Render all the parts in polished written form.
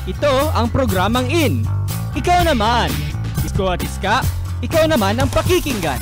Ito ang programang In. Ikaw naman. Isko at iska, ikaw naman ang pakikinggan.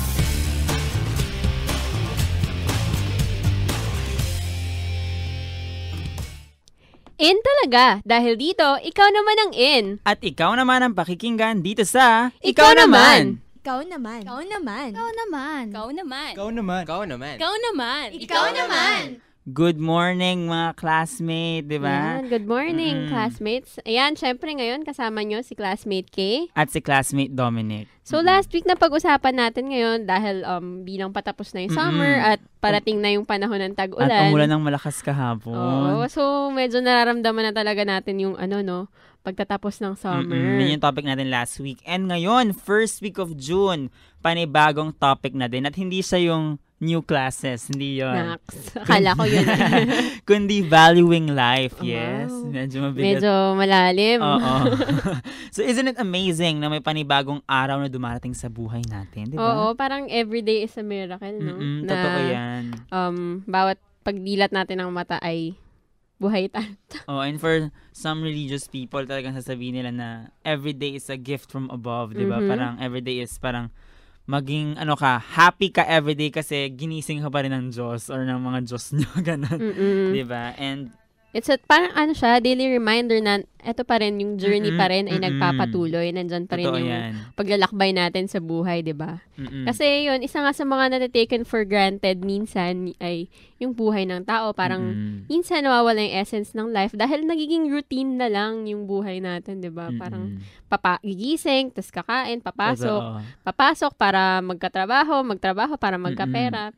In talaga, dahil dito, ikaw naman ang in. At ikaw naman ang pakikinggan dito sa Ikaw Naman. Ikaw naman. Ikaw naman. Ikaw naman. Ikaw naman. Ikaw naman. Ikaw naman. Ikaw naman. Ikaw naman. Good morning mga classmate, di ba? Yan, good morning, classmates. Ayan, syempre ngayon kasama nyo si classmate K. At si classmate Dominic. So last week na pag-usapan natin ngayon dahil bilang patapos na yung summer at parating na yung panahon ng tag-ulan. At umulan ng malakas kahapon. Oo, so medyo nararamdaman na talaga natin yung pagtatapos ng summer. Yun yung topic natin last week. And ngayon, first week of June, panibagong topic na din. At hindi siya yung new classes, hindi yun. Naks, akala ko yun. Kundi valuing life, yes. Medyo mabigat. Medyo malalim. Oo. So isn't it amazing na may panibagong araw na dumarating sa buhay natin, di ba? Oo, parang everyday is a miracle, no? Na, totoo yan. Bawat pagdilat natin ng mata ay buhay tayo. Oh, and for some religious people, talagang sasabihin nila na everyday is a gift from above, di ba? Parang everyday is parang maging happy ka everyday kasi ginising ka pa rin ng Diyos or ng mga Diyos nyo, ganun. Di ba? And it's parang daily reminder na eto pa rin, yung journey pa rin ay nagpapatuloy. Nandyan pa rin totoo yung yan. paglalakbay natin sa buhay, di ba? Kasi yun, isa nga sa mga natataken for granted minsan ay yung buhay ng tao. Parang minsan nawawala yung essence ng life dahil nagiging routine na lang yung buhay natin, di ba? Parang gigising, tapos kakain, papasok para magtrabaho para magkapera,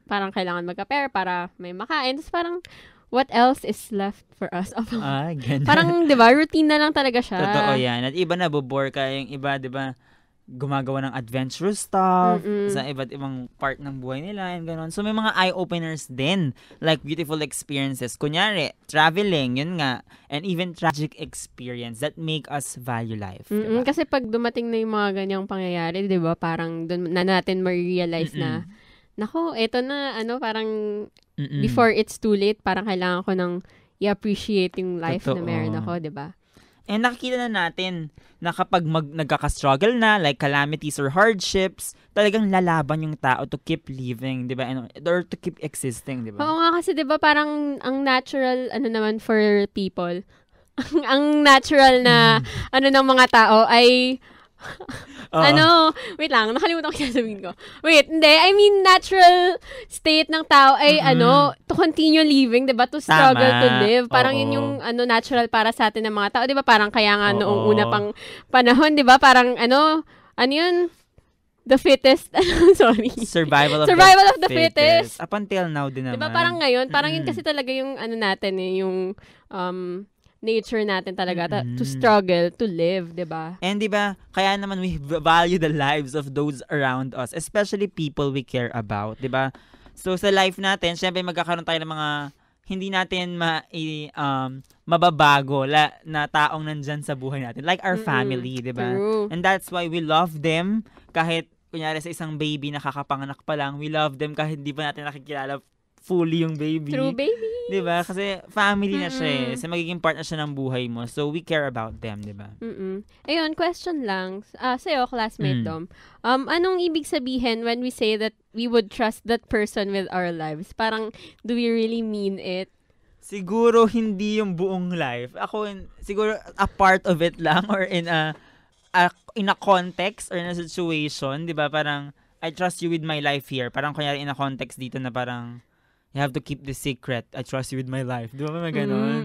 parang kailangan magkapera para may makain. Tapos parang what else is left for us? Ganyan. Parang, di ba, routine na lang talaga siya. Totoo yan. At iba na bobore ka. Yung iba, di ba, gumagawa ng adventurous stuff sa iba't ibang part ng buhay nila and gano'n. So, may mga eye-openers din. Like, beautiful experiences. Kunyari, traveling, yun nga. And even tragic experience that make us value life. Diba? Kasi pag dumating na yung mga ganyang pangyayari, di ba, parang doon na natin ma-realize na, nako, eto na, parang before it's too late, parang kailangan ko nang i-appreciate yung life na meron ako, di ba? And nakikita na natin na kapag nagkaka-struggle na, like calamities or hardships, talagang lalaban yung tao to keep living, di ba? Or to keep existing, di ba? Oo nga, kasi di ba parang ang natural, naman for people, ang natural na, ng mga tao ay wait lang, nakalimutan ko yung sabihin ko. Wait, hindi. I mean, natural state ng tao ay, to continue living, diba? To struggle to live. Parang yun yung, natural para sa atin ng mga tao. Diba? Parang kaya nga noong una pang panahon, diba? Parang, yun? The fittest. Sorry. Survival of the fittest. Up until now din naman. Diba? Parang ngayon, parang yun kasi talaga yung, natin, yung, nature natin talaga to struggle to live, 'di ba? And 'di ba, kaya naman we value the lives of those around us, especially people we care about, 'di ba? So sa life natin, syempre magkakaroon tayo ng mga hindi natin mababago na taong nandyan sa buhay natin, like our family, 'di ba? And that's why we love them kahit kunyari sa isang baby nakakapanganak pa lang, we love them kahit hindi pa natin nakikilala fully yung baby. True baby. Diba? Kasi family na siya eh. Kasi magiging part na siya ng buhay mo. So, we care about them, diba? Ayun, question lang. Sa'yo, classmate Dom. Anong ibig sabihin when we say that we would trust that person with our lives? Parang, do we really mean it? Siguro, hindi yung buong life. Ako, siguro, a part of it lang or in a context or in a situation, diba? Parang, I trust you with my life here. Parang, kunyari, in a context dito na parang, you have to keep this secret. I trust you with my life. Di ba may ganon?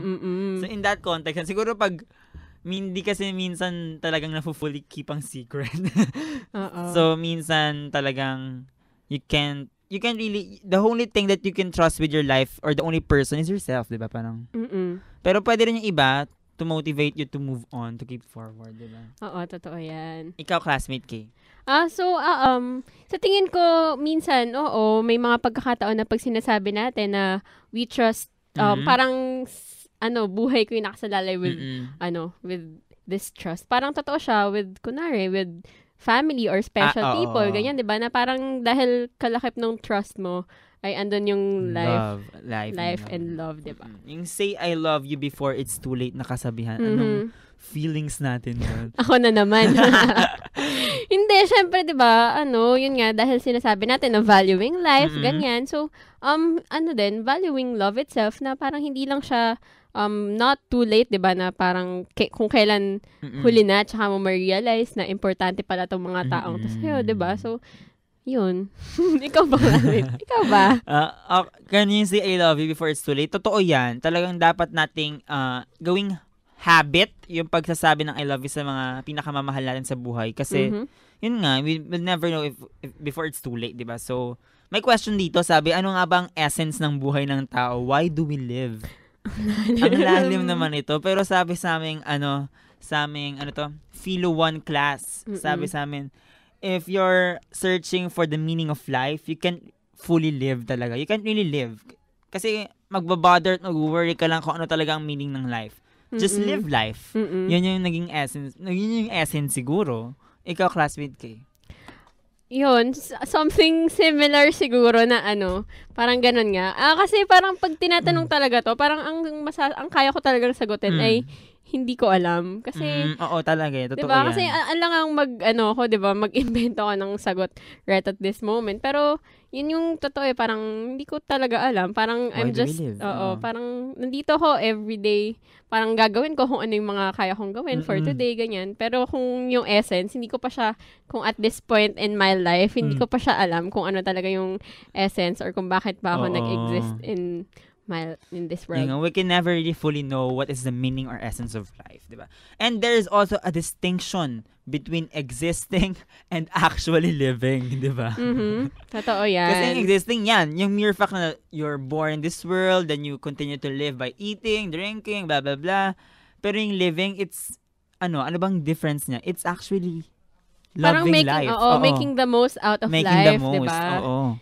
So, in that context, siguro pag hindi kasi minsan talagang nafu-fully keep ang secret. So, minsan talagang you can really, the only thing that you can trust with your life or the only person is yourself, di ba? Parang. Pero pwede rin yung iba to motivate you to move on, to keep forward, di ba? Oo, totoo yan. Ikaw, classmate K. Sa tingin ko, minsan, may mga pagkakataon na pag sinasabi natin na we trust, parang, buhay ko yung nakasalalay with, with this trust. Parang totoo siya with family or special people, ganyan, di ba? Na parang dahil kalakip ng trust mo, ay andun yung life and love, diba? Yung say I love you before it's too late na kasabihan. Anong feelings natin doon? Ako na naman. Hindi, syempre, diba, yun nga, dahil sinasabi natin na valuing life, ganyan. So, valuing love itself na parang hindi lang siya not too late, diba, na parang kung kailan huli na, tsaka mo ma-realize na importante pala itong mga taong to sa'yo, diba? So, yun. Ikaw ba? Ikaw ba? Can you say I love you before it's too late? Totoo yan. Talagang dapat nating gawing habit yung pagsasabi ng I love you sa mga pinakamamahal natin sa buhay. Kasi, yun nga, we'll never know if before it's too late, diba? So, may question dito, sabi, ano nga ba ang essence ng buhay ng tao? Why do we live? Ang lalim naman ito. Pero sabi sa aming, Philo 1 class, sabi sa amin, if you're searching for the meaning of life, you can't fully live talaga. You can't really live. Kasi magbabother at mag-worry ka lang kung ano talaga ang meaning ng life. Just live life. Yan yung naging essence. Yun yung essence siguro. Ikaw, classmate Kay. Yun, something similar siguro na parang ganun nga. Kasi parang pag tinatanong talaga to, parang ang kaya ko talagang sagutin ay hindi ko alam. Kasi, oo talaga eh. Totoo diba? yan. Kasi alangang mag-invento ako ng sagot right at this moment. Pero, yun yung totoo eh. Parang, hindi ko talaga alam. Parang, Why do we live? Parang, nandito ako everyday. Parang gagawin ko kung ano yung mga kaya kong gawin for today, ganyan. Pero kung yung essence, hindi ko pa siya, kung at this point in my life, hindi ko pa siya alam kung ano talaga yung essence or kung bakit ba ako nag-exist in this world. We can never really fully know what is the meaning or essence of life, diba? And there is also a distinction between existing and actually living, diba? Totoo yan. Kasi yung existing yan, yung mere fact na you're born in this world, then you continue to live by eating, drinking, blah, blah, blah. Pero yung living, it's, ano bang difference niya? It's actually loving life. Making the most out of life, diba? Oo.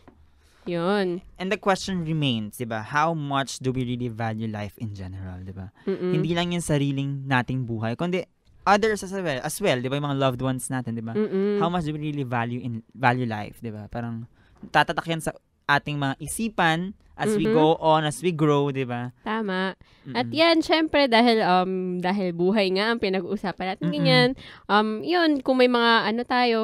Yun. And the question remains, diba? How much do we really value life in general, diba? Hindi lang yung sariling nating buhay, kundi others as well, diba? Yung mga loved ones natin, diba? How much do we really value life, diba? Parang tatatak yan sa ating mga isipan as we go on, as we grow, diba? Tama. At yan, syempre, dahil buhay nga ang pinag-uusapan natin, ganyan. Yun, kung may mga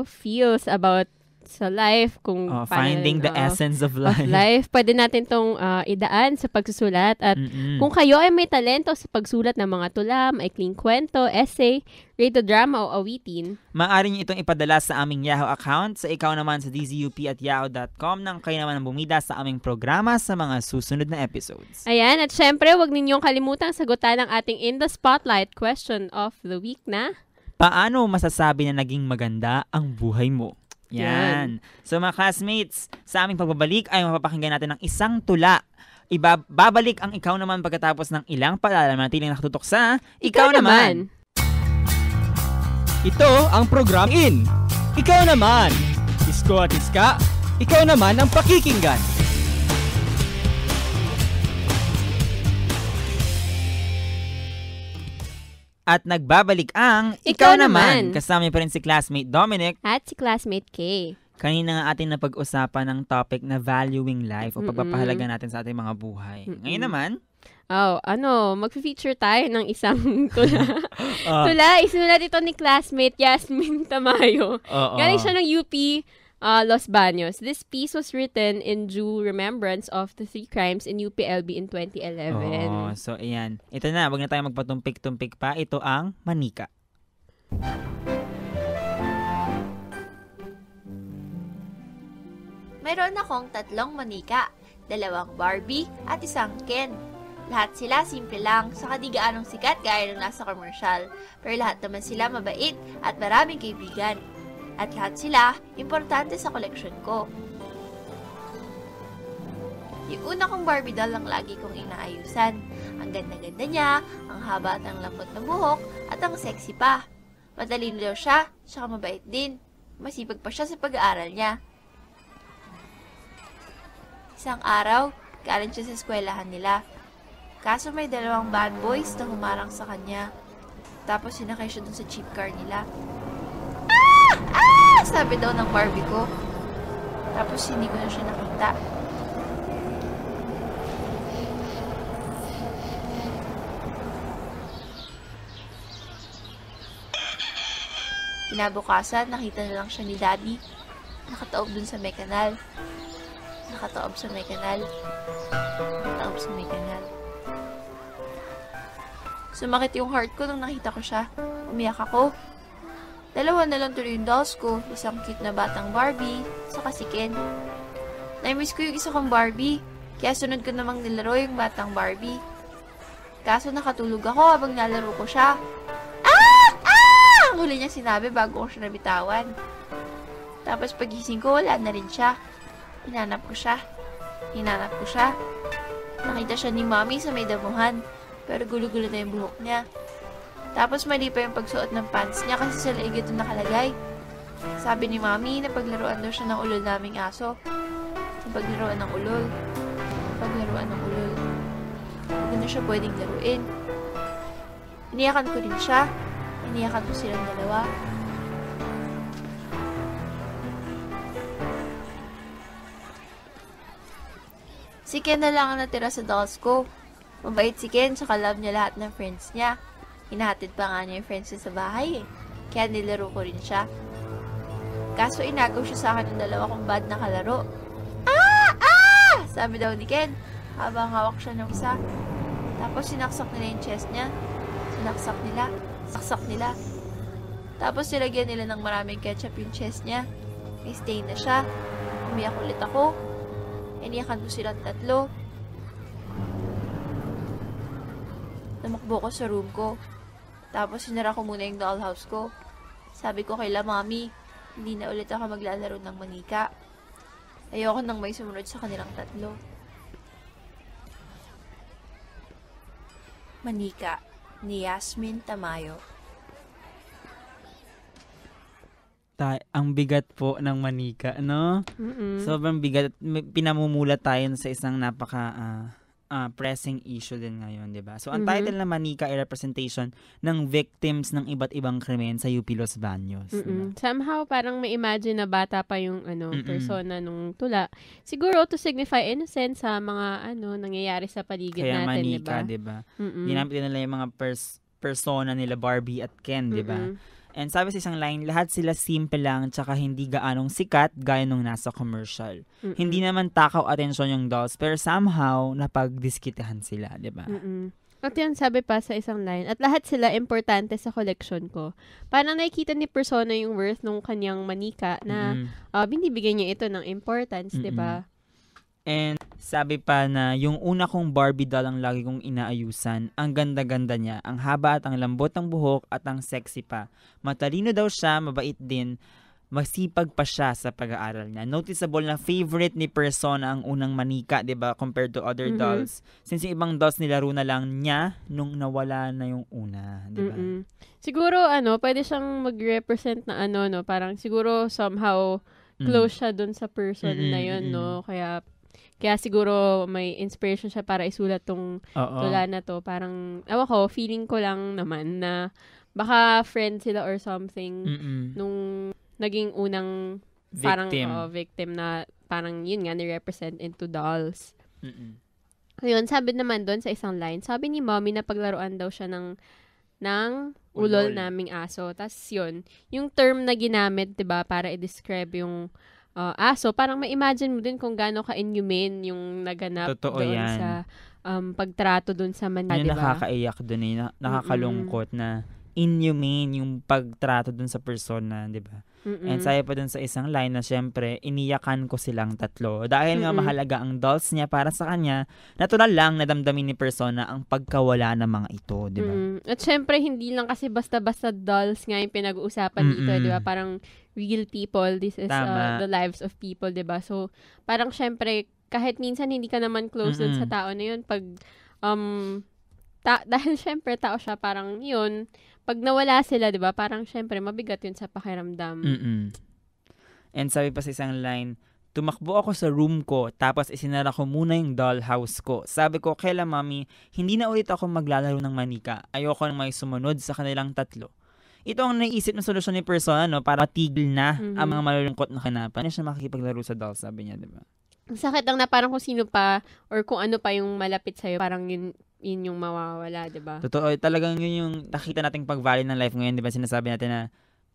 feels about sa life, kung finding the essence of life. Pwede natin tong idaan sa pagsusulat. At kung kayo ay may talento sa pagsulat ng mga tula, maikling kwento, essay, radiodrama o awitin, maaari niyo itong ipadala sa aming Yahoo account, sa ikaw naman sa dzup@yahoo.com nang kayo naman ang bumida sa aming programa sa mga susunod na episodes. Ayan, at syempre, huwag ninyong kalimutang sagutan ang ating In the Spotlight question of the week na, paano masasabi na naging maganda ang buhay mo? Yan. So mga classmates, sa aming pagbabalik ay mapapakinggan natin ng isang tula. Babalik ang ikaw naman pagkatapos ng ilang paalala. Manatiling nakatutok sa Ikaw Naman. Ito ang program In. Ikaw Naman. Isko at Iska, ikaw naman ang pakikinggan. At nagbabalik ang Ikaw Naman. Kasama niyo pa rin si classmate Dominic at si classmate Kay. Kanina nga ating napag-usapan ng topic na valuing life o pagpapahalaga natin sa ating mga buhay. Ngayon naman, mag-feature tayo ng isang tula. Isinulat ito ni classmate Yasmin Tamayo. Galing siya ng UP Los Baños. This piece was written in due remembrance of the 3 crimes in UPLB in 2011. So ayan. Ito na, wag na tayo magpatumpik-tumpik pa. Ito ang Manika. Mayroon akong 3 manika, 2 Barbie at 1 Ken. Lahat sila simple lang, saka di gaanong sikat gaya ng nasa commercial. Pero lahat naman sila mabait at maraming kaibigan. At lahat sila importante sa koleksyon ko. Yung una kong Barbie doll ang lagi kong inaayusan. Ang ganda-ganda niya, ang haba at ang lambot ng buhok, at ang sexy pa. Madali daw siya, saka mabait din. Masipag pa siya sa pag-aaral niya. Isang araw, galing siya sa eskwelahan nila. Kaso may 2 bad boys na humarang sa kanya. Tapos sinakay siya dun sa jeep car nila. Sabi daw ng Barbie ko. Tapos hindi ko na siya nakita. Kinabukasan, nakita na lang siya ni Daddy. Nakataob dun sa may kanal. Nakataob sa may kanal. Nakataob sa may kanal. Sumakit yung heart ko nung nakita ko siya. Umiyak ako. Dalawa na lang tuloy yung dolls ko. Isang cute na batang Barbie, saka si Ken. Na-miss ko yung isa kong Barbie. Kaya sunod ko namang nilaro yung batang Barbie. Kaso nakatulog ako habang nalaro ko siya. Ang huli niya sinabi bago ko siya nabitawan. Tapos pagising ko, wala na rin siya. Hinanap ko siya. Nakita siya ni Mommy sa may damuhan. Pero gulo-gulo na yung buhok niya. Tapos mali pa yung pagsuot ng pants niya kasi sa leeg ito nakalagay. Sabi ni Mommy na paglaruan daw siya ng ulol naming aso. Paglaruan ng ulol. Hindi na siya pwedeng laruin. Iniyakan ko rin siya. Iniyakan ko silang dalawa. Si Ken na lang ang natira sa dolls ko. Mabait si Ken, tsaka love niya lahat ng friends niya. Hinahatid pa nga niya yung friends niya sa bahay eh. Kaya nilaro ko rin siya. Kaso inagaw siya sa akin ng dalawa kong bad na kalaro. Sabi daw ni Ken, habang hawak siya ng isa. Tapos sinaksak nila yung chest niya. Saksak nila. Tapos nilagyan nila ng maraming ketchup yung chest niya. May stain na siya. Umiyak ulit ako. Iniyakan ko silang tatlo. Tumakbo ko sa room ko. Tapos sinara ko muna yung dollhouse ko. Sabi ko kay Mommy, hindi na ulit ako maglalaro ng manika. Ayoko nang may sumunod sa kanilang tatlo. Manika ni Yasmin Tamayo. Ang bigat po ng manika, no? Sobrang bigat. Pinamumulat tayo sa isang napaka pressing issue din ngayon, di ba? So, ang title na Manika ay representation ng victims ng iba't ibang krimen sa UP Los Baños. Diba? Somehow, parang may imagine na bata pa yung persona nung tula. Siguro to signify innocence sa mga nangyayari sa paligid kaya natin, Manika, di ba? Ginamit nila yung mga persona nila Barbie at Ken, di ba? And sabi sa isang line, lahat sila simple lang tsaka hindi gaanong sikat gaya nung nasa commercial. Hindi naman takaw atensyon yung dolls pero somehow napagdiskitahan sila, di ba? At yan, sabi pa sa isang line, at lahat sila importante sa collection ko. Parang nakikita ni persona yung worth nung kanyang manika na binibigyan niya ito ng importance, di ba? And sabi pa na yung una kong Barbie doll ang lagi kong inaayusan. Ang ganda-ganda niya, ang haba at ang lambot ng buhok at ang sexy pa. Matalino daw siya, mabait din. Masipag pa siya sa pag-aaral niya. Noticeable na favorite ni persona ang unang manika, 'di ba, compared to other dolls. Since yung ibang dolls nilaro na lang niya nung nawala na yung una, 'di ba? Siguro pwede siyang mag-represent na parang siguro somehow close siya dun sa person na yun, no? Kaya siguro may inspiration siya para isulat tong tula na to. Parang, feeling ko lang naman na baka friend sila or something nung naging unang victim na parang yun nga ni-represent into dolls. Ayun, sabi naman doon sa isang line, sabi ni Mommy na paglaruan daw siya ng ulol naming aso. Tapos yun, yung term na ginamit, 'di ba, para i-describe yung aso, parang ma-imagine mo din kung gaano ka-inhumane yung naganap doon sa pagtrato doon sa manila, diba? Yung nakakaiyak doon nakakalungkot na inhumane yung pagtrato doon sa persona, di ba? And sabi pa doon sa isang line na syempre, iniyakan ko silang tatlo. Dahil nga mahalaga ang dolls niya para sa kanya, natural lang na damdamin ni persona ang pagkawala ng mga ito, di ba? At syempre, hindi lang kasi basta-basta dolls nga yung pinag-uusapan dito, di ba? Parang real people, this is the lives of people, di ba? So, parang syempre, kahit minsan hindi ka naman close dun sa tao na yun, pag, dahil syempre tao siya, parang yun, pag nawala sila, di ba, parang syempre, mabigat yun sa pakiramdam. And sabi pa sa isang line, tumakbo ako sa room ko, tapos isinara ko muna yung dollhouse ko. Sabi ko, kaila Mommy, hindi na ulit ako maglalaro ng manika. Ayoko nang may sumunod sa kanilang tatlo. Ito ang naisip na solusyon ni persona, no, para tigil na ang mga malulungkot na kanapan. Paano siya makikipaglaro sa dolls, sabi niya, di ba? Ang sakit lang na parang kung sino pa or kung ano pa yung malapit sa'yo, parang yun yung mawawala, di ba? Totoo, talagang yun yung nakita nating pag-value ng life ngayon, di ba? Sinasabi natin na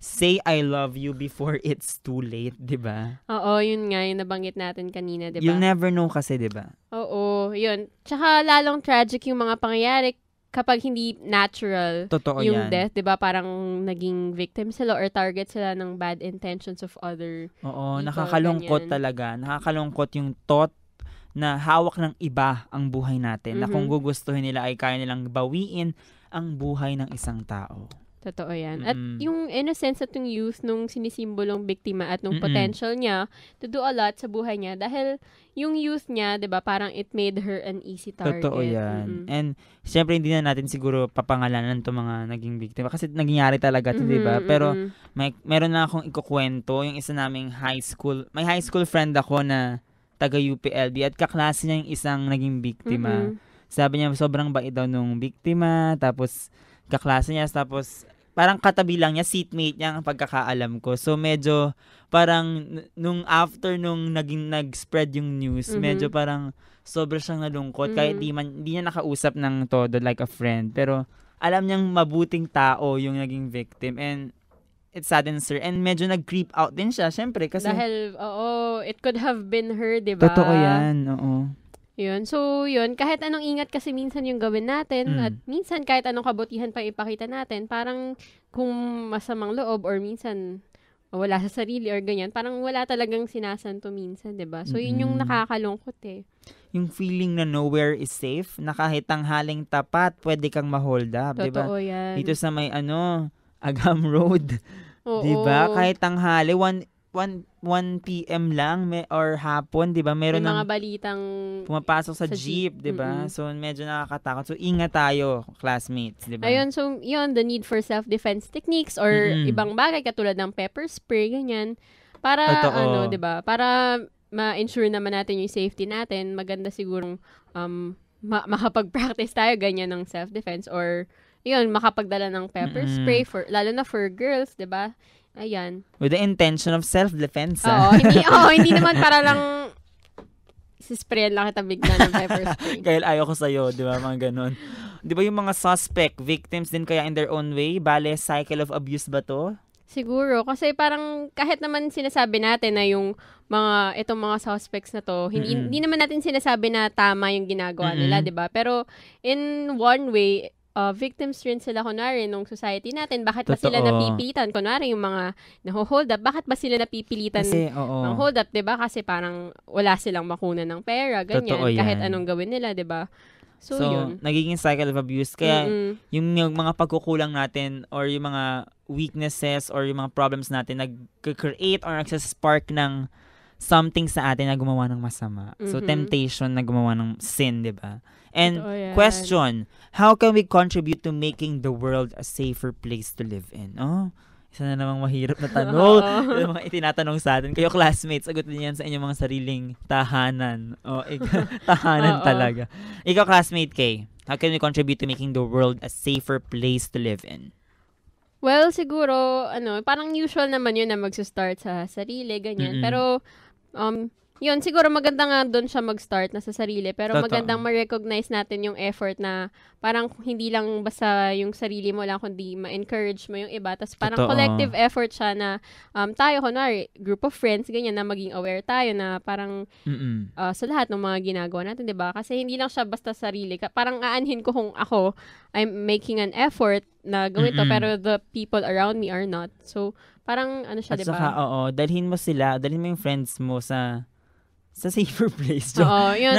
say I love you before it's too late, di ba? Oo, yun nga, yung nabanggit natin kanina, di ba? You'll never know kasi, di ba? Oo, yun. Tsaka lalong tragic yung mga pangyayari kapag hindi natural Totoo yung yan. death, di ba? Parang naging victim sila or target sila ng bad intentions of other Oo, people, nakakalungkot ganyan. talaga. Nakakalungkot yung thought na hawak ng iba ang buhay natin. Na kung gugustuhin nila ay kaya nilang bawiin ang buhay ng isang tao. Totoo yan. At yung innocence at yung youth nung sinisimbolong biktima at nung potential niya to do a lot sa buhay niya dahil yung youth niya, 'di ba, parang it made her an easy target. Totoo yan. And syempre hindi na natin siguro papangalanan 'tong mga naging biktima kasi nangyayari talaga 'to, 'di ba? Pero meron na akong ikukwento yung isa naming may high school friend ako na taga UPLB at kaklase niya yung isang naging biktima. Sabi niya sobrang bait daw nung biktima, tapos kaklase niya, tapos parang katabi lang niya, seatmate niya ang pagkakaalam ko. So medyo parang nung after nung nag-spread yung news, medyo parang sobra siyang nalungkot kahit di niya nakausap ng todo like a friend. Pero alam niyang mabuting tao yung naging victim and it saddens her. And medyo nag-creep out din siya, syempre. Kasi dahil, it could have been her, di ba? Totoo yan, oo. Yun. So, yun. Kahit anong ingat kasi minsan yung gawin natin at minsan kahit anong kabutihan pa ipakita natin, parang kung masamang loob or minsan wala sa sarili or ganyan, parang wala talagang sinasanto minsan, diba? So, yun yung nakakalungkot eh. Yung feeling na nowhere is safe, na kahit tanghaling tapat, pwede kang ma-hold up, diba? Totoo yan. Dito sa may Agam Road, Oo. diba? Kahit tanghali, 1 p.m. lang or hapon, 'di ba? Meron may mga ng balitang pumapasok sa jeep, 'di ba? So medyo nakakatakot. So ingat tayo, classmates, 'di ba? Ayun, so yun, the need for self-defense techniques or ibang bagay katulad ng pepper spray, ganyan. Para Totoo. 'di ba? Para ma-ensure naman natin yung safety natin, maganda sigurong makapag-practice tayo ganyan ng self-defense or yun, makapagdala ng pepper spray lalo na for girls, 'di ba? Ayan. With the intention of self-defense. Oo, hindi naman para lang sisprayan lang kita bigla ng pepper spray. Kaya ayoko sa'yo, di ba? Mga ganun. Di ba yung mga suspect, victims din kaya in their own way? Bale, cycle of abuse ba to? Siguro. Kasi parang kahit naman sinasabi natin na yung itong mga suspects na to, hindi naman natin sinasabi na tama yung ginagawa nila, di ba? Pero in one way, victims rin sila kunwari nung society natin. Bakit ba sila napipilitan? Kunwari yung mga naho-hold up, bakit ba sila napipilitan ng hold up, 'di ba? Kasi parang wala silang makuna ng pera, ganyan. Kahit anong gawin nila, 'di ba? So yun. Nagiging cycle of abuse. Kaya yung mga pagkukulang natin or yung mga weaknesses or yung mga problems natin nag-create or nag-spark ng something sa atin na gumawa ng masama. So temptation na gumawa ng sin, 'di ba? And question, how can we contribute to making the world a safer place to live in? Isa na namang mahirap na tanong. Yung mga itinatanong sa atin. Kayo classmates, sagutin niyan sa inyong mga sariling tahanan. Tahanan talaga. Ikaw classmate Kay, how can we contribute to making the world a safer place to live in? Well, siguro, parang usual naman yun na magsa-start sa sarili, ganyan. Pero, yun, siguro maganda nga doon siya mag-start na sa sarili. Pero magandang ma-recognize natin yung effort na parang hindi lang basta yung sarili mo lang, kundi ma-encourage mo yung iba. Tapos parang collective effort siya na tayo, kunwari, group of friends, ganyan, na maging aware tayo na parang sa lahat ng mga ginagawa natin, diba? Kasi hindi lang siya basta sarili. Parang aanhin ko kung ako, I'm making an effort na gawin to, pero the people around me are not. So, parang siya, At diba? saka, dalhin mo yung friends mo sa safer place. Yun.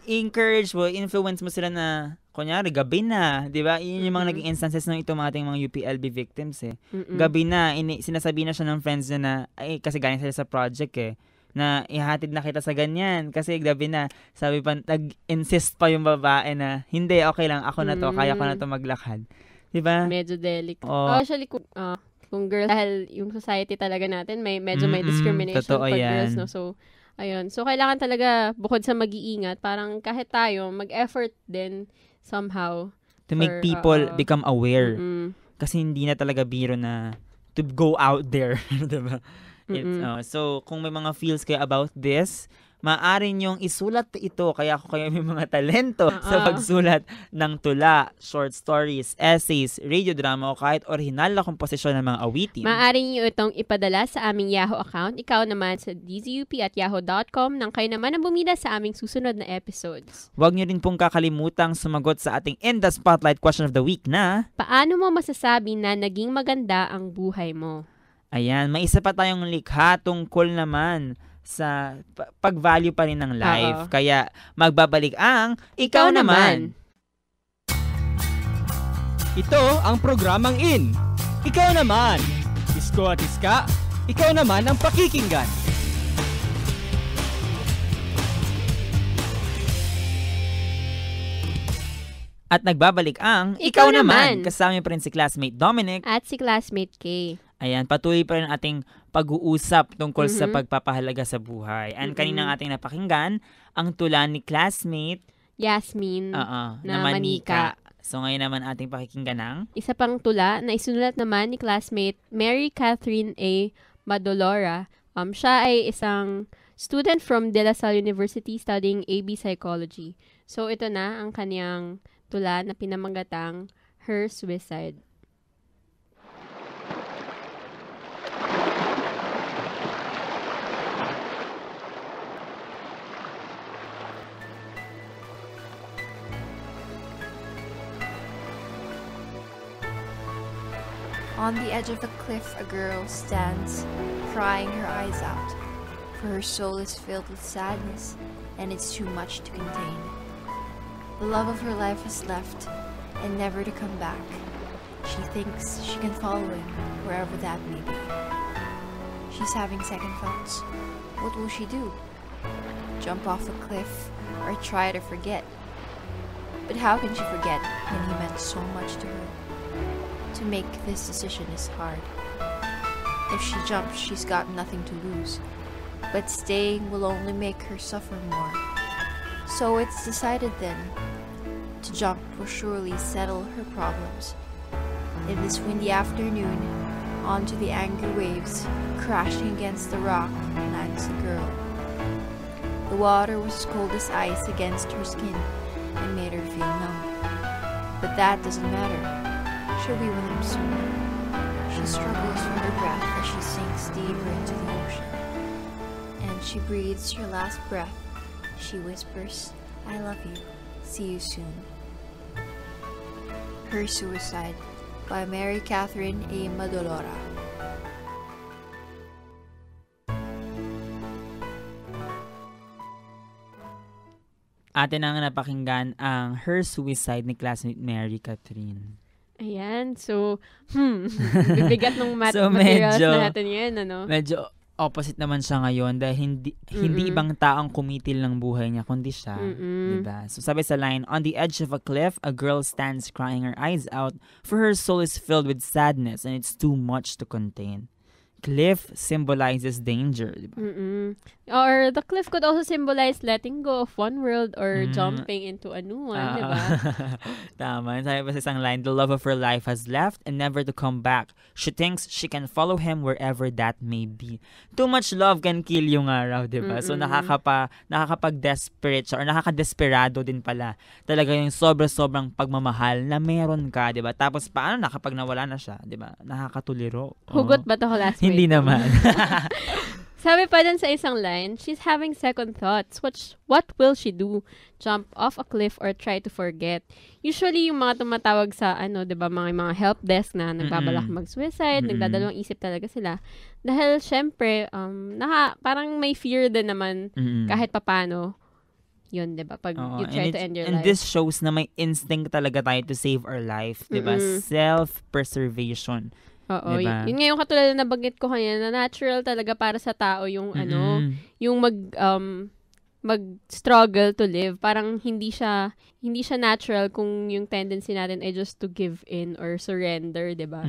I-encourage mo, influence mo sila na, kunyari, gabi na, di ba? Yun yung mga naging instances ng itong ating mga UPLB victims eh. Gabi na, sinasabi na siya ng friends niya na, kasi galing sila sa project eh, na ihatid na kita sa ganyan, kasi gabi na. Sabi pa, nag-insist pa yung babae na, hindi, okay lang, ako na to, kaya ko na to maglakad. Di ba? Medyo delicate. Actually, kung girls, dahil yung society talaga natin, medyo may discrimination pag girls, no? So, ayun. So, kailangan talaga, bukod sa mag-iingat, parang kahit tayo, mag-effort din somehow. To make people become aware. Kasi hindi na talaga biro na to go out there. Diba? So, kung may mga feels kayo about this, maaari niyong isulat ito. Kaya ako may mga talento sa pagsulat ng tula, short stories, essays, radio drama o kahit orihinal na komposisyon ng mga awitin. Maaari niyo itong ipadala sa aming Yahoo account. Ikaw naman sa dzup@yahoo.com nang kayo naman ang bumida sa aming susunod na episodes. Huwag niyo rin pong kakalimutang sumagot sa ating In the Spotlight question of the week na, paano mo masasabi na naging maganda ang buhay mo? Ayan, may isa pa tayong likha tungkol naman sa pag-value pa rin ng life. Kaya magbabalik ang Ikaw Naman. Ito ang programang In. Ikaw Naman. Isko at Iska, ikaw naman ang pakikinggan. At nagbabalik ang Ikaw Naman. Kasama pa rin si classmate Dominic at si classmate Kay. Ayan, patuloy pa rin ating pag-uusap tungkol sa pagpapahalaga sa buhay. And kanina ating napakinggan ang tula ni classmate Yasmin na Manika. So ngayon naman ating pakikinggan ng isa pang tula na isinulat naman ni classmate Mary Catherine A. Madolora. Siya ay isang student from De La Salle University studying AB Psychology. So ito na ang kanyang tula na pinamagatang Her Suicide. On the edge of a cliff, a girl stands, crying her eyes out, for her soul is filled with sadness, and it's too much to contain. The love of her life has left, and never to come back. She thinks she can follow him, wherever that may be. She's having second thoughts. What will she do? Jump off a cliff, or try to forget? But how can she forget when he meant so much to her? To make this decision is hard. If she jumps, she's got nothing to lose, but staying will only make her suffer more. So it's decided then, to jump will surely settle her problems. In this windy afternoon, onto the angry waves, crashing against the rock, lands the girl. The water was cold as ice against her skin and made her feel numb. But that doesn't matter. She'll be with him soon. She struggles for her breath as she sinks deeper into the ocean. And she breathes her last breath. She whispers, I love you. See you soon. Her Suicide by Mary Catherine A. Madolora. Atin ang napakinggan ang Her Suicide ni classmate Mary Catherine. Ayan, so, bibigat ng materials natin yan, ano? Medyo opposite naman siya ngayon dahil hindi ibang taong kumitil ng buhay niya, kundi siya. Diba? So sabi sa line, on the edge of a cliff, a girl stands crying her eyes out, for her soul is filled with sadness and it's too much to contain. Cliff symbolizes danger, diba? Or the cliff could also symbolize letting go of one world or jumping into a new one, diba? Tama. Sabi pa sa isang line, the love of her life has left and never to come back. She thinks she can follow him wherever that may be. Too much love can kill yung araw, diba? So nakakapag-desperate siya or nakaka-desperado din pala. Talaga yung sobrang pagmamahal na meron ka, diba? Tapos paano kapag nawala na siya, diba? Nakakatuliro. Hugot ba to last Hindi naman. Sabi pa dun sa isang line, she's having second thoughts. What will she do? Jump off a cliff or try to forget? Usually, yung mga tumatawag sa, diba, mga help desk na nagbabalak mag-suicide, nagdadalawang isip talaga sila. Dahil, syempre, parang may fear din naman kahit papano. Yun, diba? Pag you try to end your life. And this shows na may instinct talaga tayo to save our life. Diba? Self-preservation. Oo, diba? Yun nga yung katulad na nabanggit ko kanina na natural talaga para sa tao yung yung mag-struggle to live. Parang hindi siya natural kung yung tendency natin ay just to give in or surrender, 'di ba?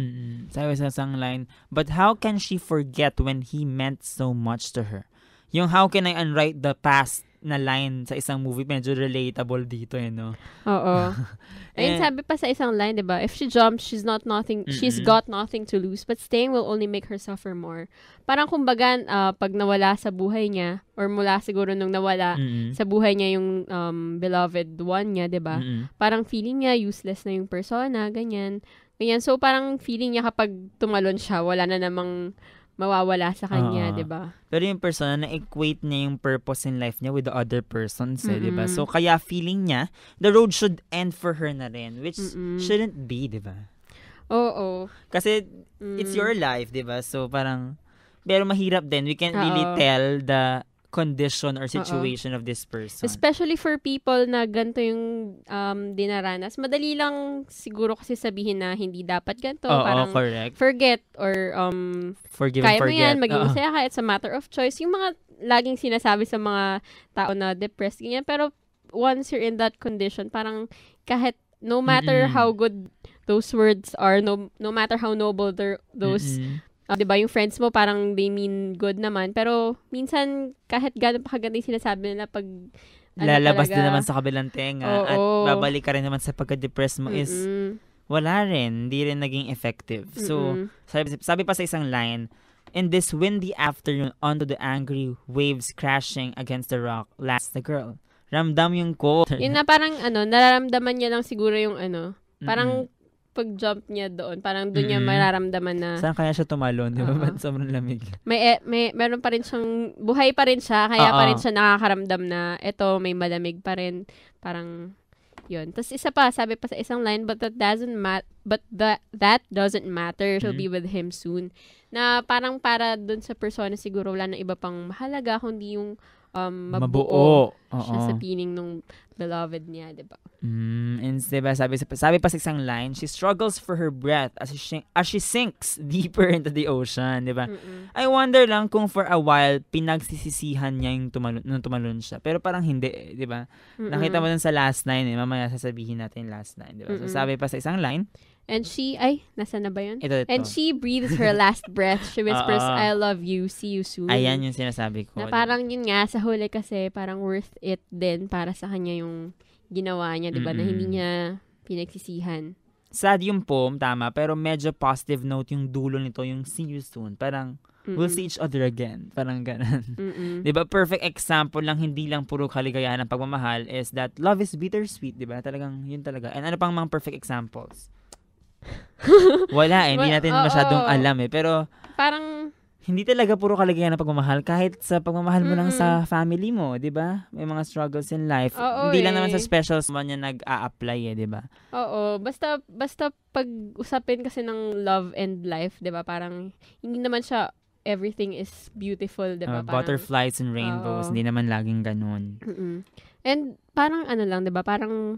Sabi sa isang line, but how can she forget when he meant so much to her? Yung how can I unwrite the past na line sa isang movie, medyo relatable dito, no? Oo. Ayun, sabi pa sa isang line, diba? If she jumps, she's got nothing to lose, but staying will only make her suffer more. Parang kumbaga, pag nawala sa buhay niya, or mula siguro nung nawala sa buhay niya yung beloved one niya, diba? Parang feeling niya useless na yung persona, ganyan. So, parang feeling niya kapag tumalon siya, wala na namang mawawala sa kanya, di ba? Pero yung persona, na-equate niya yung purpose in life niya with the other persons, di ba? So, kaya feeling niya, the road should end for her na rin, which shouldn't be, di ba? Oo. Kasi, it's your life, di ba? So, parang, pero mahirap din. We can't really tell the condition or situation of this person. Especially for people na ganito yung dinaranas. Madali lang siguro kasi sabihin na hindi dapat ganito. Parang correct. Forget or forgive kaya and forget. mo yan, maging masaya ka. It's a matter of choice. Yung mga laging sinasabi sa mga tao na depressed, ganyan. Pero once you're in that condition, parang kahit no matter how good those words are, no matter how noble those diba, yung friends mo parang they mean good naman. Pero minsan, kahit gano'n pa kaganda yung sinasabi nila pag lalabas din naman sa kabilang tenga at babalik ka rin naman sa pagka-depress mo is wala rin. Hindi rin naging effective. So, sabi pa sa isang line, in this windy afternoon, onto the angry waves crashing against the rock, last the girl. Ramdam yung cold. Yun na parang nararamdaman niya lang siguro yung parang pag-jump niya doon, parang doon niya mararamdaman na saan kaya siya tumalon, di ba? Sobrang lamig. Meron pa rin siyang, buhay pa rin siya, kaya pa rin siya nakakaramdam na eto, may malamig pa rin. Parang, yun. Tapos isa pa, sabi pa sa isang line, that doesn't matter, she'll be with him soon. Na parang para doon sa persona, siguro wala na iba pang mahalaga, kundi yung mabuo siya sa piling nung beloved niya, diba? And diba, sabi pa sa isang line, she struggles for her breath as she sinks deeper into the ocean, diba? I wonder lang kung for a while pinagsisisihan niya yung tumalon siya. Pero parang hindi, diba? Nakita mo dun sa last line, mamaya sasabihin natin last line, diba? So sabi pa sa isang line, and she, nasa na ba yun? Ito. And she breathes her last breath. She whispers, I love you, see you soon. Ayan yung sinasabi ko. Na parang yun nga, sa huli kasi, parang worth it din para sa kanya yung ginawa niya, diba? Na hindi niya pinagsisihan. Sad yung poem, tama, pero medyo positive note yung dulo nito, yung see you soon. Parang, we'll see each other again. Parang ganun. Diba? Perfect example lang, hindi lang puro kaligayahan ng pagmamahal is that love is bittersweet, diba? Talagang, yun talaga. And ano pang mga perfect examples? Wala hindi natin masyadong alam pero parang hindi talaga puro kaligayahan ng pagmamahal kahit sa pagmamahal mo lang sa family mo, 'di ba? May mga struggles in life. Hindi lang naman sa special someone yan nag-a-apply 'di ba? Oo, basta pag-usapin kasi ng love and life, 'di ba? Parang hindi naman siya everything is beautiful, 'di ba? Butterflies and rainbows, hindi naman laging ganoon. And parang lang, 'di ba? Parang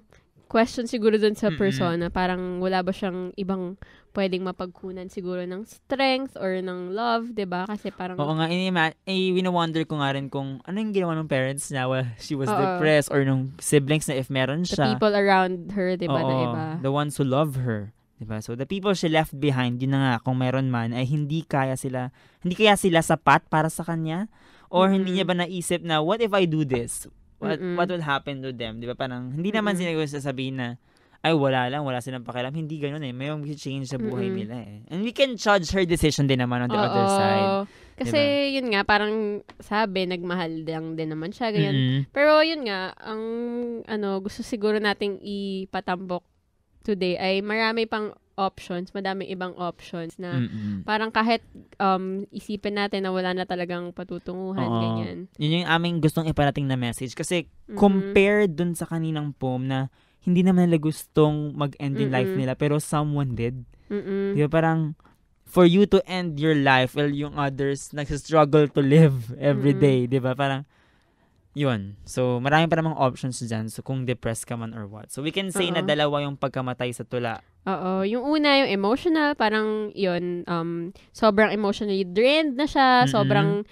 question siguro dun sa persona, parang wala ba siyang ibang pwedeng mapagkunan siguro ng strength or ng love, 'di ba? Kasi parang oo nga, wino-wonder ko nga rin kung ano yung ginawa ng parents niya while she was depressed or nung siblings na if meron siya. The people around her, 'di ba, na iba. The ones who love her, 'di ba? So the people she left behind, yun na nga, kung meron man ay hindi kaya sila sapat para sa kanya or hindi niya ba naisip na what if I do this? What will happen to them? Di ba? Parang, hindi naman sila sasabihin na, ay, wala silang pakialam. Hindi ganun may change sa buhay nila And we can judge her decision din naman on the other side. Kasi, yun nga, parang sabi, nagmahal lang din naman siya, ganyan. Pero, yun nga, ang, gusto siguro nating ipatambok today ay marami pang options, madaming ibang options na parang kahit isipin natin na wala na talagang patutunguhan, ganyan. Yun yung aming gustong iparating na message kasi compared dun sa kaninang poem na hindi naman nila gustong mag-end in life nila pero someone did. Di ba parang for you to end your life while yung others nagsistruggle to live every day, di ba? Parang yun. So, marami pa namang options dyan. So, kung depressed ka man or what. So, we can say na dalawa yung pagkamatay sa tula. Oo. Yung una, yung emotional, parang yun, sobrang emotionally drained na siya. Sobrang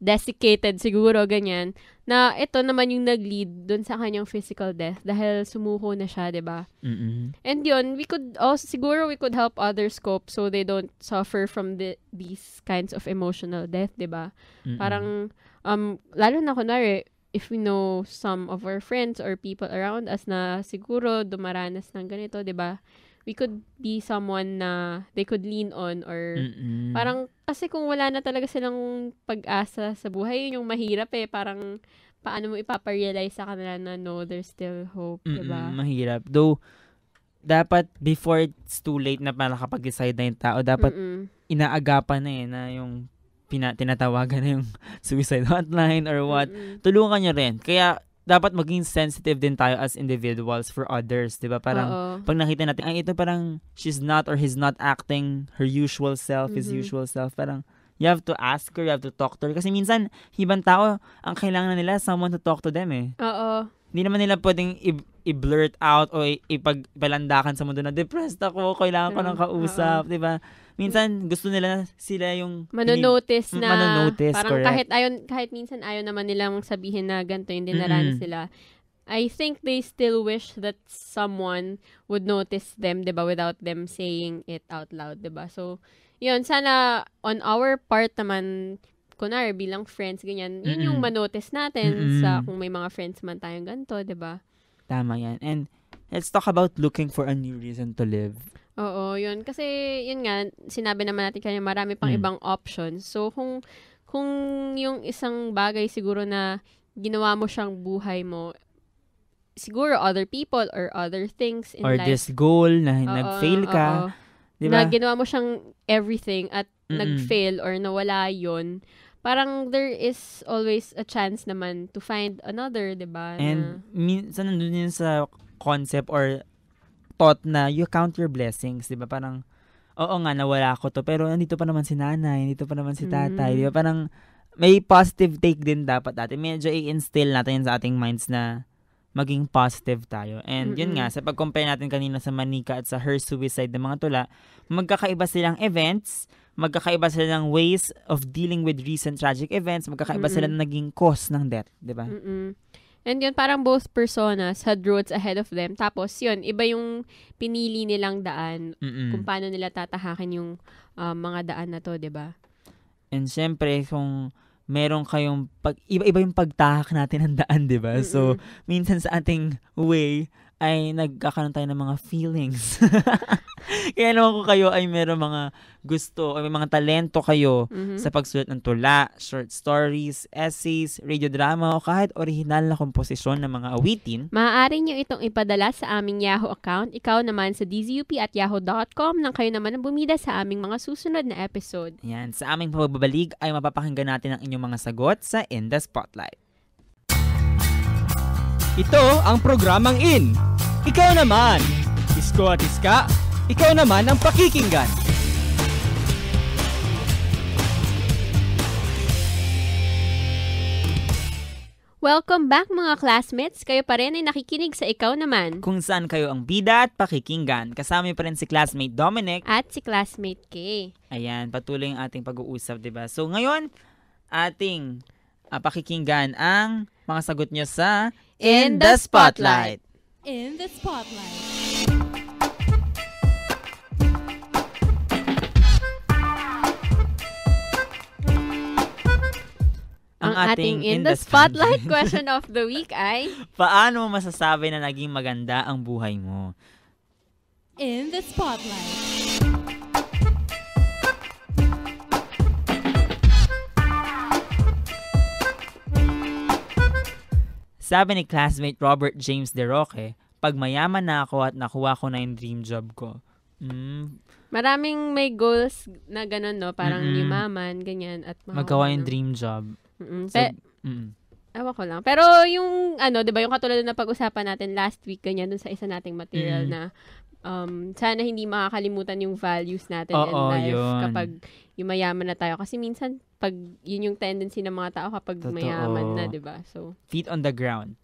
desiccated siguro, ganyan. Na ito naman yung nag-lead dun sa kanyang physical death dahil sumuko na siya, diba? And yun, we could help others cope so they don't suffer from these kinds of emotional death, diba? Parang, lalo na kunwari, if we know some of our friends or people around us na siguro dumaranas ng ganito, 'di ba? We could be someone na they could lean on or parang kasi kung wala na talaga silang pag-asa sa buhay, yun yung mahirap parang paano mo ipaparealize sa kanila na no, there's still hope, diba? Mahirap. Though, dapat before it's too late na para kapag-decide na yung tao, dapat inaagapan na na yung tinatawagan na yung suicide hotline or what. Tulungan nyo rin. Kaya, dapat maging sensitive din tayo as individuals for others, di ba? Parang, pag nakita natin, ay, ito parang she's not or he's not acting her usual self, his usual self. Parang, you have to ask her, you have to talk to her. Kasi minsan, ibang tao, ang kailangan nila, someone to talk to them Oo. Hindi naman nila pwedeng i-blurt out o ipagbalandakan sa mundo na depressed ako, kailangan ko ng kausap, di ba? Minsan, gusto nila sila yung manonotice na parang correct. kahit minsan ayaw naman nilang sabihin na ganito yung dinaranas sila. I think they still wish that someone would notice them, 'di ba, without them saying it out loud, 'di ba? So, yun, sana on our part naman, kunwari bilang friends, ganyan, yun yung manotice natin sa kung may mga friends man tayong ganito, 'di ba? Tama yan. And let's talk about looking for a new reason to live. Oo, yun. Kasi, yun nga, sinabi naman natin kanya marami pang ibang options. So, kung yung isang bagay siguro na ginawa mo siyang buhay mo, siguro other people or other things in life. Or this goal na nag-fail ka. Diba? Na ginawa mo siyang everything at nag-fail or nawala yun. Parang there is always a chance naman to find another, diba? And minsan nandun yun sa concept or thought na you count your blessings, di ba? Parang, oo nga, nawala ko to, pero nandito pa naman si nanay, nandito pa naman si tatay, di ba? Parang, may positive take din dapat natin. Medyo i-instill natin sa ating minds na maging positive tayo. And yun nga, sa pag-compare natin kanina sa Manika at sa Her Suicide ng mga tula, magkakaiba silang events, magkakaiba silang ways of dealing with recent tragic events, magkakaiba silang naging cause ng death, di ba? And yun, parang both personas had roads ahead of them. Tapos yun, iba yung pinili nilang daan kung paano nila tatahakin yung mga daan na to, diba? And syempre, kung meron kayong iba-iba yung pagtahak natin ng daan, diba? So, minsan sa ating way, ay nagkakaroon tayo ng mga feelings. Kaya naman kung kayo ay meron mga gusto, o may mga talento kayo sa pagsulat ng tula, short stories, essays, radio drama, o kahit original na komposisyon ng mga awitin, maaari nyo itong ipadala sa aming Yahoo account. Ikaw naman sa dzup@yahoo.com nang kayo naman ang bumida sa aming mga susunod na episode. Yan, sa aming pagbabalik ay mapapakinggan natin ang inyong mga sagot sa In the Spotlight. Ito ang programang In. Ikaw naman, Isko at Iska, ikaw naman ang pakikinggan. Welcome back mga classmates. Kayo pa rin ay nakikinig sa Ikaw Naman. Kung saan kayo ang bida at pakikinggan. Kasama pa rin si classmate Dominic. At si classmate Kay. Ayan, patuloy ang ating pag-uusap, diba? So ngayon, ating pakikinggan ang mga sagot nyo sa In the Spotlight. In the Spotlight. Ang ating In the Spotlight question of the week ay, paano mo masasabi na naging maganda ang buhay mo? In the Spotlight. Sabi ni classmate Robert James De Roque, pag mayaman na ako at nakuha ko na yung dream job ko. Maraming may goals na gano'n, no? Parang yumaman, ganyan. At magawa yung dream job. Ewan ko lang. Pero yung, di ba, yung katulad na pag-usapan natin last week, ganyan, dun sa isa nating material na sana hindi makakalimutan yung values natin in life kapag yumayaman na tayo. Kasi minsan, pag yun yung tendency ng mga tao kapag mayaman na, di ba? So, feet on the ground.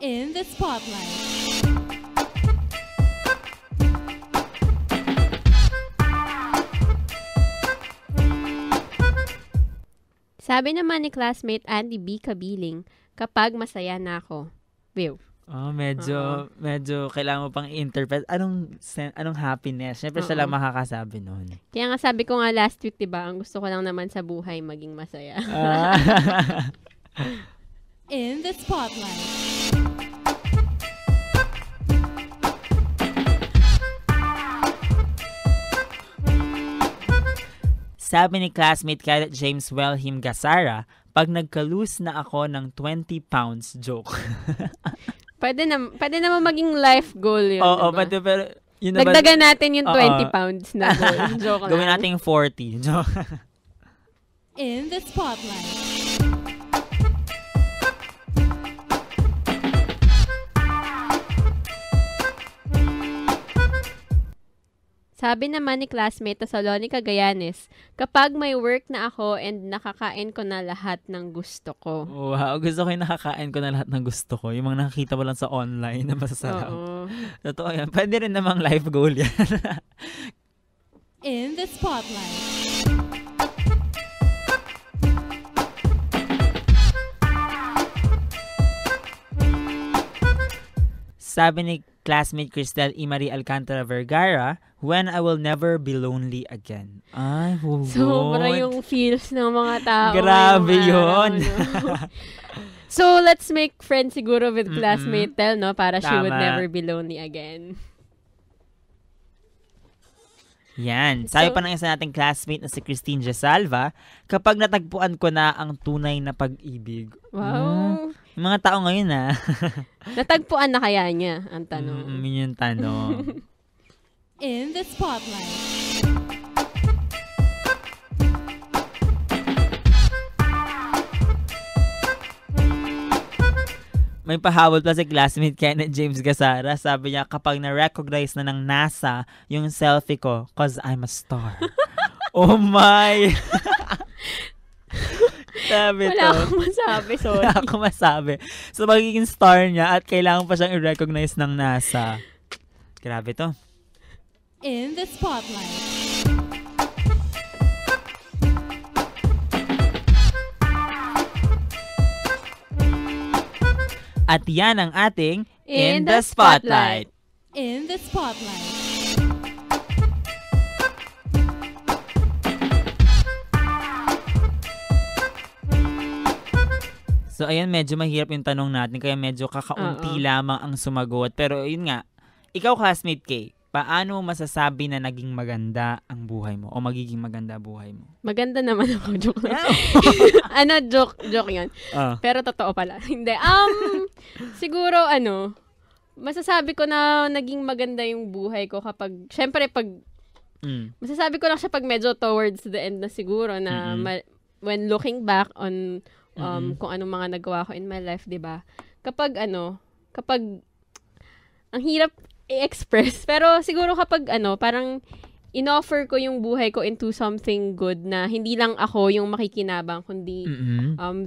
In the Spotlight. Sabi naman ni classmate Andy B. Kabiling, kapag masaya na ako. Wow. Medyo kailangan mo pang i-interpret. Anong happiness? Siyempre siya lang makakasabi nun. Kaya nga sabi ko nga last week, diba, ang gusto ko lang naman sa buhay maging masaya. In the spotlight. Sabi ni classmate Cadet James Welhim Gasara, pag nagka-lose na ako ng 20 pounds joke. Pwede naman maging life goal yun. Oo, diba? pero yun na ba? Dagdagan natin yung 20 Oo. pounds na goal. Joke lang. Gawin natin 40. Joke. In the spotlight. Sabi naman ni classmate Salonica Gayanes, kapag may work na ako and nakakain ko na lahat ng gusto ko. Wow, gusto ko yung nakakain ko na lahat ng gusto ko. Yung mga nakakita mo lang sa online na masasarap. Oo. Totoo yan. Pwede rin namang life goal yan. In the spotlight. Sabi ni classmate Cristel Imari Alcantara Vergara, when I will never be lonely again. Ay, hugod. Sobra yung feels ng mga tao. Grabe ngayong yun. araw, no? So, let's make friends siguro with classmate Tel, no? Para she would Tama. never be lonely again. Yan. Sabi So- pa ng isa nating classmate na si Christine Gesalva, kapag natagpuan ko na ang tunay na pag-ibig. Wow. Yung mga tao ngayon Natagpuan na kaya niya, ang tanong. yun yung tanong. In the spotlight. May pahabol pa si classmate Kenneth James Gasara. Sabi niya, kapag na-recognize na ng NASA yung selfie ko, cause I'm a star. Oh my! Sabi Wala to. akong masabi, sorry. Wala akong masabi. So, magiging star niya at kailangan pa siyang i-recognize ng NASA. Grabe to. In the spotlight. At yan ang ating In the Spotlight. In the spotlight. So, ayan, medyo mahirap yung tanong natin, kaya medyo kakaunti Oo. lamang ang sumagot. Pero, yun nga, ikaw, classmate K, paano mo masasabi na naging maganda ang buhay mo o magiging maganda buhay mo? Maganda naman ako, joke lang. Joke yun. Ah. Pero totoo pala. Hindi. Siguro, masasabi ko na naging maganda yung buhay ko kapag, syempre, masasabi ko lang siya pag medyo towards the end na siguro na when looking back on kung anong mga nagawa ko in my life, 'di ba? Kapag ang hirap i-express, pero siguro kapag parang in-offer ko yung buhay ko into something good na hindi lang ako yung makikinabang, kundi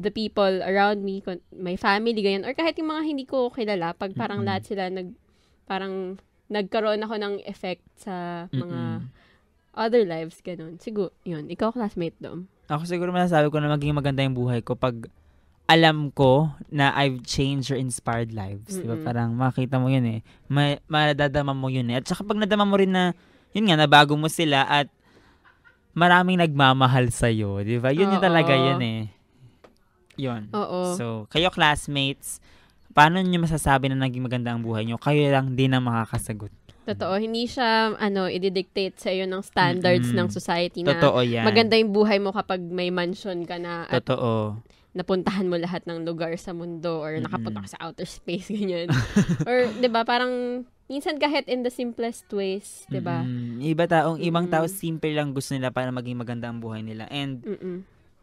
the people around me, my family, ganyan, or kahit yung mga hindi ko kilala, pag parang lahat sila parang nagkaroon ako ng effect sa mga other lives, ganun. Siguro, yun. Ikaw, classmate, Dom. Ako siguro masasabi ko na maging maganda yung buhay ko pag alam ko na I've changed or inspired lives. Diba? Parang makita mo yun eh. Madadama mo yun eh. At saka pag nadama mo rin na, yun nga, nabago mo sila at maraming nagmamahal sa'yo. Diba? Yun yung talaga yun eh. Yun. Oo. So, kayo classmates, paano nyo masasabi na naging maganda ang buhay nyo? Kayo lang din ang makakasagot. Totoo. Hindi siya, i-dictate sa iyo ng standards ng society na Totoo yan. maganda yung buhay mo kapag may mansion ka na at Totoo. napuntahan mo lahat ng lugar sa mundo or nakapunta ka sa outer space, ganyan. Or, di ba, parang minsan kahit in the simplest ways, di ba? Ibang tao, simple lang gusto nila para maging maganda ang buhay nila. And,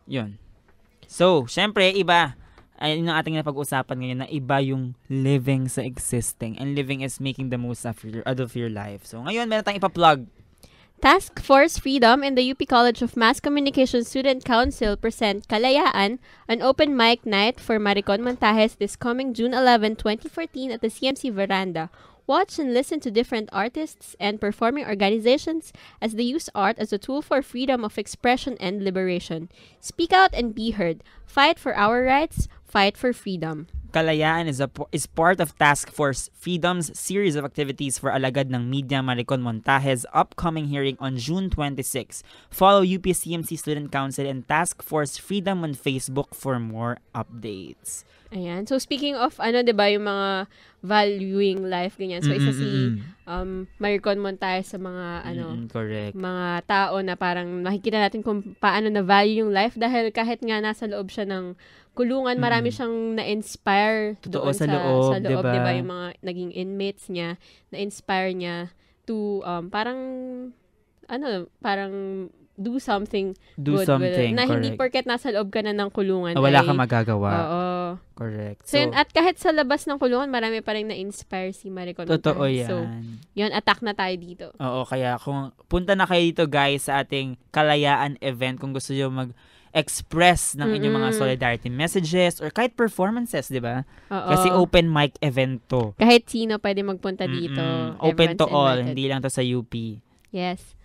yun. So, syempre, iba. Ayun ang ating napag-usapan ngayon na iba yung living sa existing. And living is making the most out of your life. So, ngayon, meron tayong ipa-plug. Task Force Freedom and the UP College of Mass Communication Student Council present Kalayaan, an open mic night for Maricon Montajes this coming June 11, 2014 at the CMC Veranda. Watch and listen to different artists and performing organizations as they use art as a tool for freedom of expression and liberation. Speak out and be heard. Fight for our rights. Fight for freedom. Kalayaan is part of Task Force Freedom's series of activities for Alagad ng Media Maricon Montajes upcoming hearing on June 26. Follow UPCMC Student Council and Task Force Freedom on Facebook for more updates. Ayan. So, speaking of, diba, yung mga valuing life, ganyan. So, isa si Maricon Montaes sa mga, correct. mga tao na parang makikita natin kung paano na-value yung life dahil kahit nga nasa loob siya ng kulungan, marami siyang na-inspire doon sa loob, diba? Yung mga naging inmates niya, na-inspire niya to, parang do something good. Na correct. hindi porket nasa loob ka na ng kulungan. Wala kang magagawa. Oo. Correct. So, yun, at kahit sa labas ng kulungan, marami pa rin na-inspire si Maricon Montaes. Totoo yan. So, yun, attack na tayo dito. Oo, kaya kung punta na kayo dito guys sa ating kalayaan event, kung gusto nyo mag-express ng inyong mga solidarity messages or kahit performances, di ba? Kasi open mic event to. Kahit sino pwede magpunta dito. Open to all, invited. hindi lang to sa UP. Yes.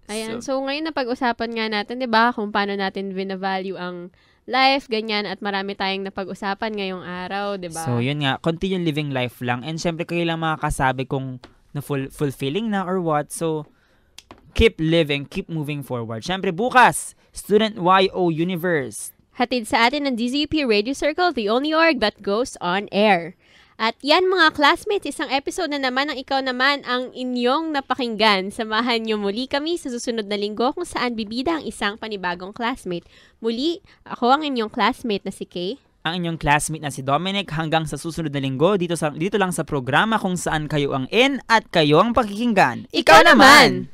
Ayan. So, ngayon napag-usapan nga natin, 'di ba, kung paano natin vina-value ang life, ganyan, at marami tayong napag-usapan ngayong araw, 'di ba? So, yun nga, continue living life lang. And syempre, kayo lang makakasabi kung fulfilling na or what. So, keep living, keep moving forward. Syempre, bukas, Student YO Universe. Hatid sa atin ng DZUP Radio Circle, the only org that goes on air. At yan mga classmates, isang episode na naman ng Ikaw Naman ang inyong napakinggan. Samahan niyo muli kami sa susunod na linggo kung saan bibida ang isang panibagong classmate. Muli, ako ang inyong classmate na si Kay. Ang inyong classmate na si Dominic. Hanggang sa susunod na linggo dito lang sa programa kung saan kayo ang in at kayo ang pakikinggan. Ikaw Naman!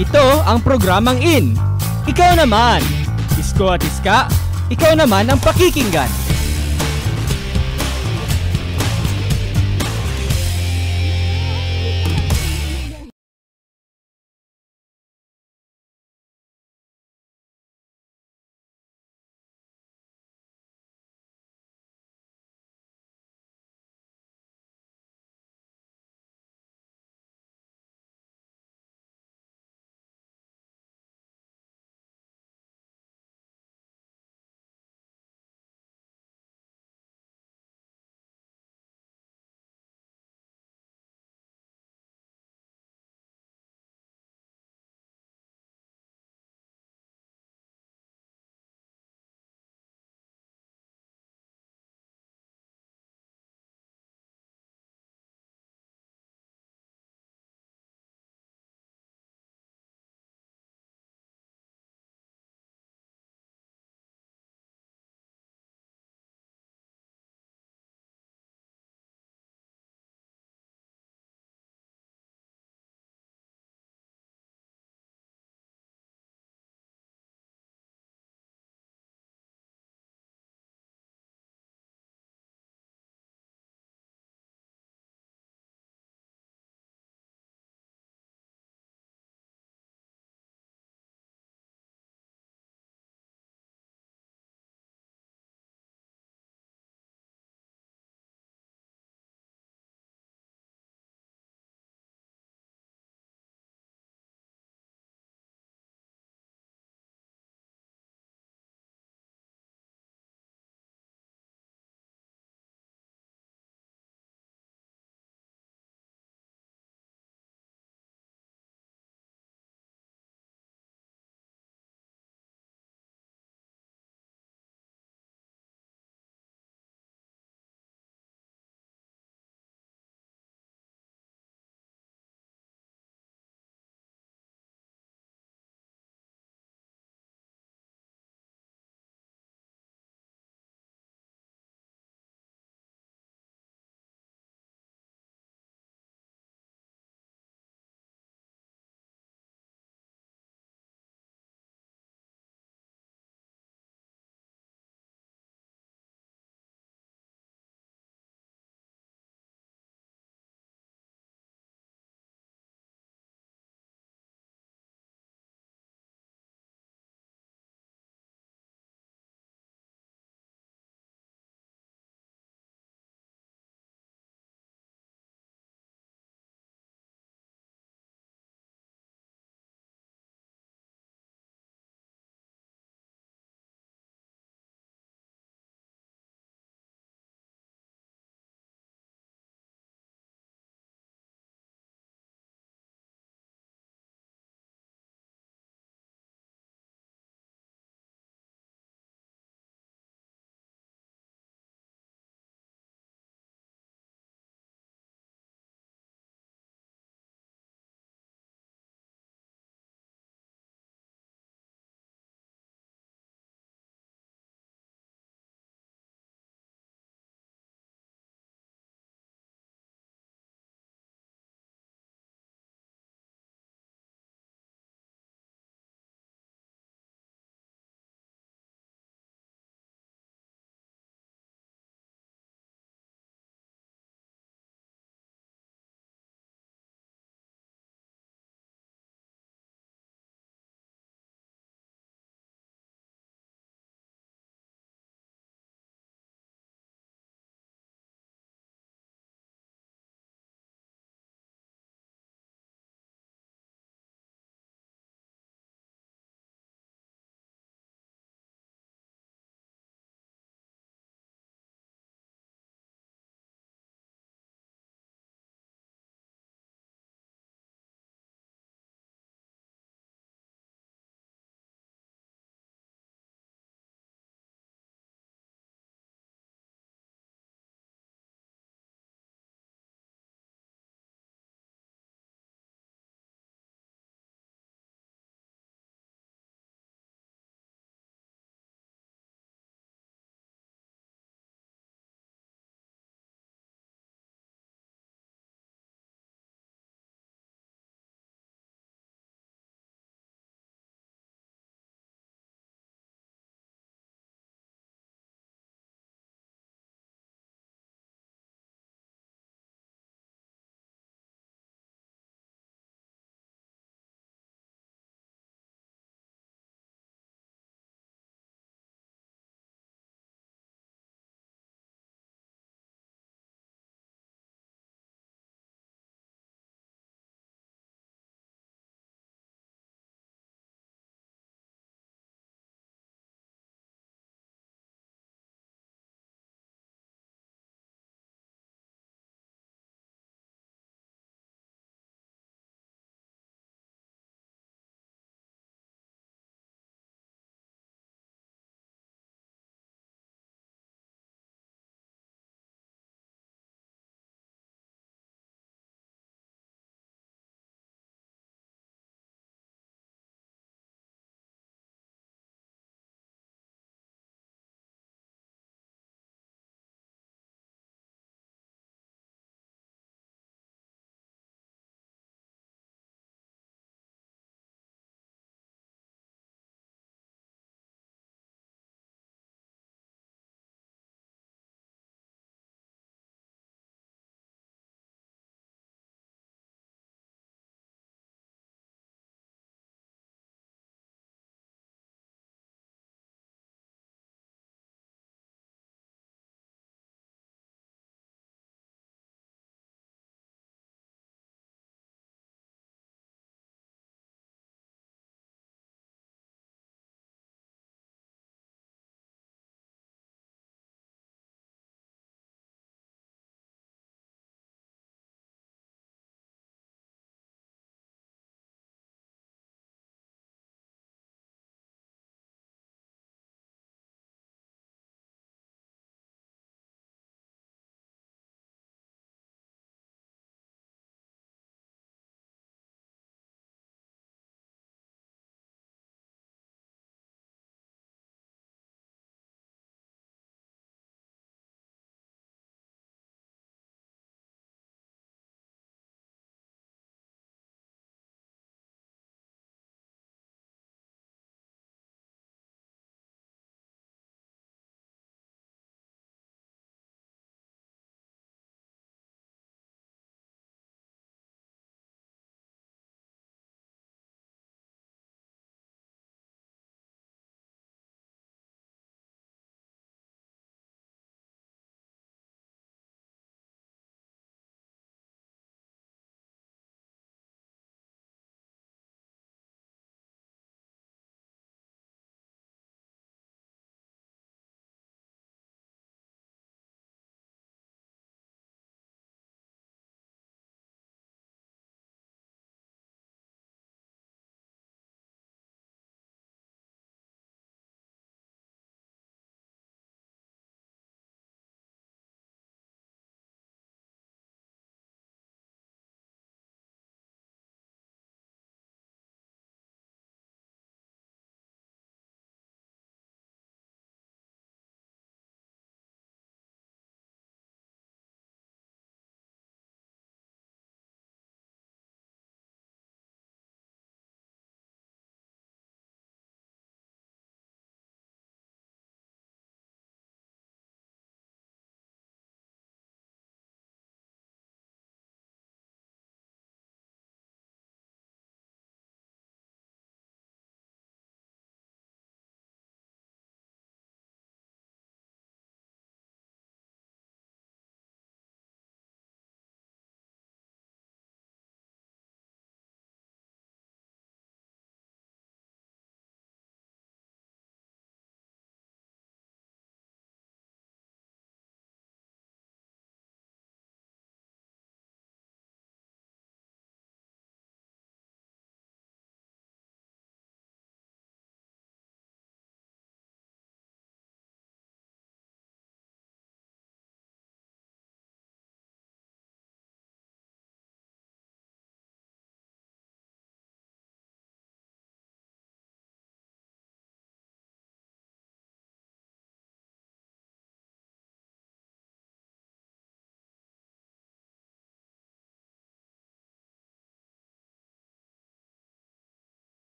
Ito ang programang In. Ikaw Naman! Isko at Iska, ikaw naman ang pakikinggan.